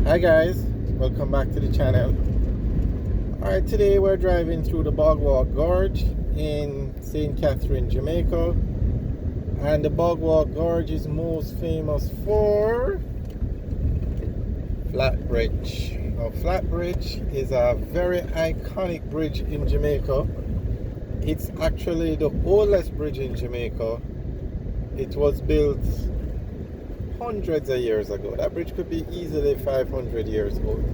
Hi guys, welcome back to the channel. Alright, today we're driving through the Bogwalk Gorge in St. Catherine, Jamaica. And the Bogwalk Gorge is most famous for Flat Bridge. Now, Flat Bridge is a very iconic bridge in Jamaica. It's actually the oldest bridge in Jamaica. It was built hundreds of years ago. That bridge could be easily 500 years old.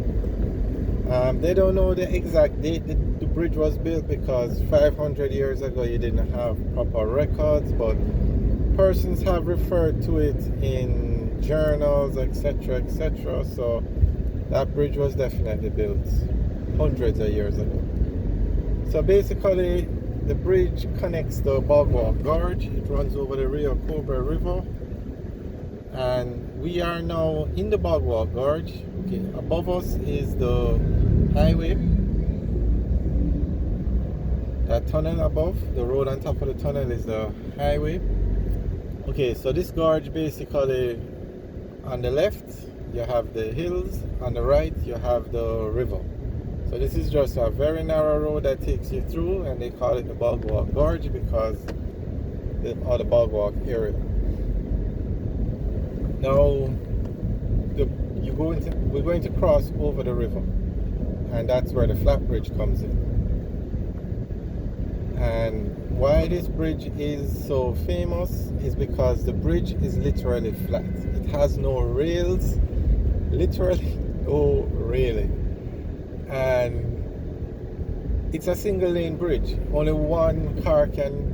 They don't know the exact date that the bridge was built because 500 years ago you didn't have proper records, but persons have referred to it in journals, etc., etc. So that bridge was definitely built hundreds of years ago. So basically, the bridge connects the Bogwalk Gorge. It runs over the Rio Cobra River. And we are now in the Bogwalk Gorge. Okay, above us is the highway. That tunnel above, the road on top of the tunnel is the highway. Okay, so this gorge basically, on the left you have the hills, on the right you have the river. So this is just a very narrow road that takes you through, and they call it the Bogwalk Gorge because of the Bogwalk area. Now, we're going to cross over the river, and that's where the flat bridge comes in. And why this bridge is so famous is because the bridge is literally flat. It has no rails, literally no railing. And it's a single lane bridge. Only one car can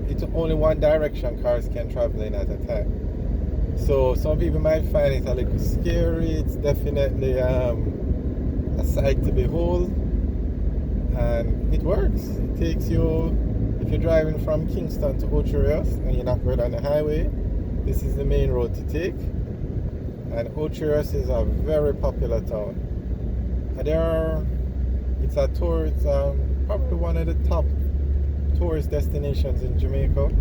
it's only one direction cars can travel in at a time. So some people might find it a little scary. It's definitely a sight to behold, and it works. It takes you, if you're driving from Kingston to Ocherios and you're not going on the highway, this is the main road to take. And Ocherios is a very popular town. And it's probably one of the top tourist destinations in Jamaica.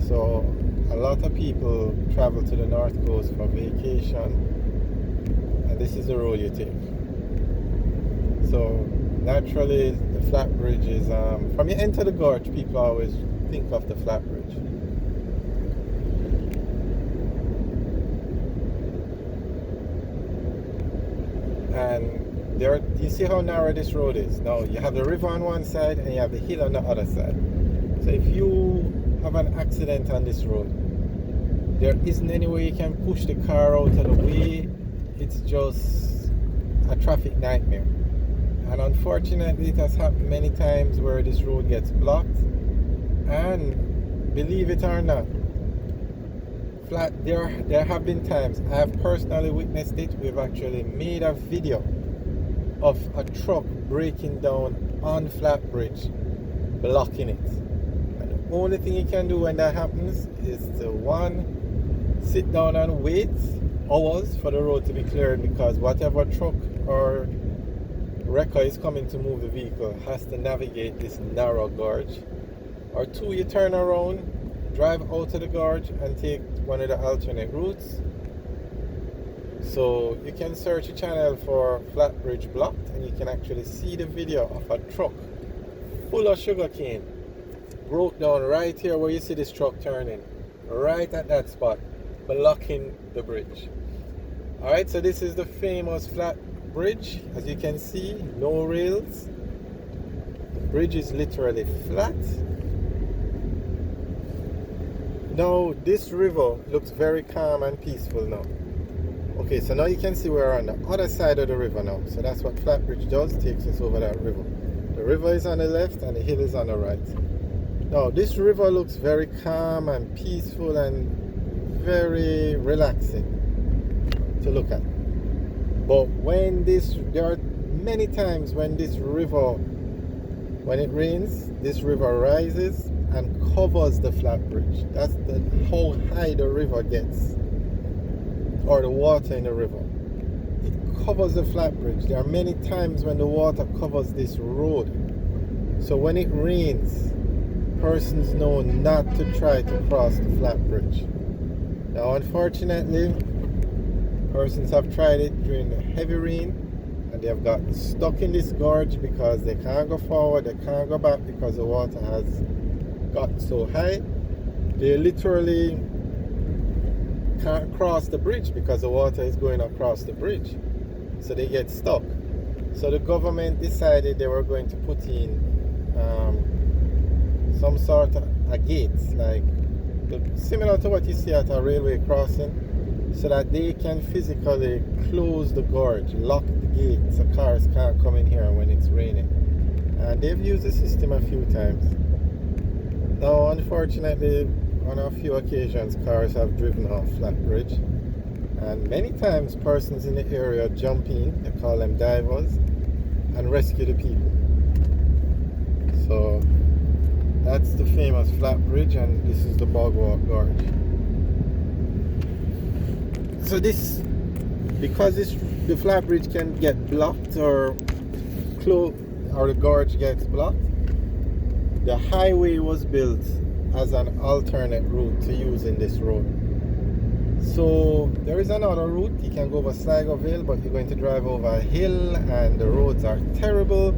So a lot of people travel to the north coast for vacation, and this is the road you take. So naturally the flat bridge is from you enter the gorge, people always think of the flat bridge. And you see how narrow this road is. Now you have the river on one side and you have the hill on the other side. So if you have an accident on this road, there isn't any way you can push the car out of the way. It's just a traffic nightmare. And unfortunately it has happened many times where this road gets blocked. And believe it or not, there have been times I have personally witnessed it. We've actually made a video of a truck breaking down on flat bridge, blocking it. And the only thing you can do when that happens is to sit down and wait hours for the road to be cleared, because whatever truck or wrecker is coming to move the vehicle has to navigate this narrow gorge. Or two, you turn around, drive out of the gorge and take one of the alternate routes. So you can search the channel for Flat Bridge Blocked, and you can actually see the video of a truck full of sugarcane broke down right here where you see this truck turning, right at that spot, blocking the bridge. Alright, so this is the famous flat bridge. As you can see, no rails. The bridge is literally flat. Now this river looks very calm and peaceful now. Okay, so now you can see we're on the other side of the river now. So that's what flat bridge does, takes us over that river. The river is on the left and the hill is on the right. Now this river looks very calm and peaceful and very relaxing to look at. But there are many times when this river, when it rains, this river rises and covers the flat bridge. That's how high the river gets, or the water in the river. It covers the flat bridge. There are many times when the water covers this road. So when it rains, persons know not to try to cross the flat bridge. Now unfortunately, Persons have tried it during the heavy rain and they have got stuck in this gorge because they can't go forward, they can't go back because the water has got so high. They literally can't cross the bridge because the water is going across the bridge. So they get stuck. So the government decided they were going to put in some sort of a gate, like similar to what you see at a railway crossing, so that they can physically close the gorge, lock the gate so cars can't come in here when it's raining. And they've used the system a few times. Now, unfortunately, on a few occasions, cars have driven off Flatbridge. And many times, persons in the area jump in, they call them divers, and rescue the people. So, that's the famous Flatbridge, and this is the Bogwalk Gorge. So this, because the Flatbridge can get blocked or closed, or the gorge gets blocked, the highway was built as an alternate route to use in this road. So there is another route. You can go over Sligo Vale, but you're going to drive over a hill and the roads are terrible.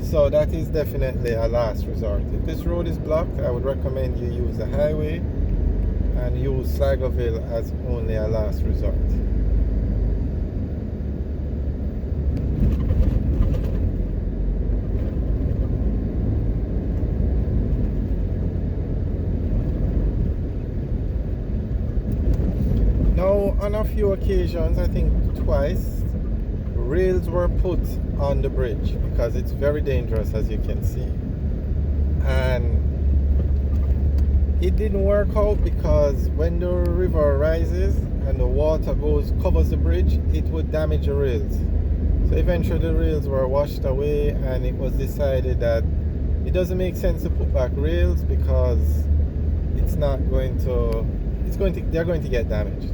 So that is definitely a last resort. If this road is blocked, I would recommend you use the highway and use Sligo Vale as only a last resort. Now, on a few occasions, I think twice, rails were put on the bridge because it's very dangerous, as you can see. And it didn't work out because when the river rises and the water covers the bridge, it would damage the rails. So eventually the rails were washed away, and it was decided that it doesn't make sense to put back rails because they're going to get damaged.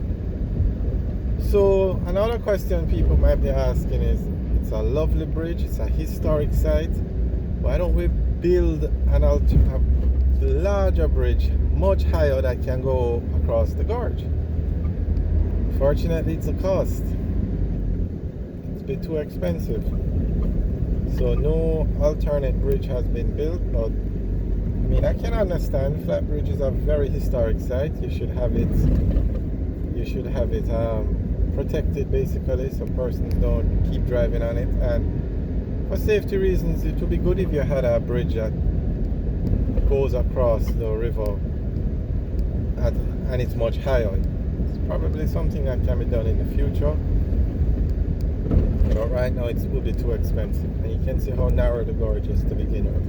So another question people might be asking is, it's a lovely bridge, it's a historic site, why don't we build a larger bridge much higher that can go across the gorge? Fortunately, it's a cost. It's a bit too expensive. So no alternate bridge has been built, but I mean, I can understand. Flatbridge is a very historic site. You should have it protected, basically, so persons don't keep driving on it. And for safety reasons, it would be good if you had a bridge that goes across the river and it's much higher. It's probably something that can be done in the future, but right now it would be too expensive. And you can see how narrow the gorge is to begin with.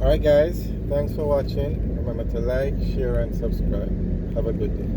Alright guys, thanks for watching. Remember to like, share and subscribe. Have a good day.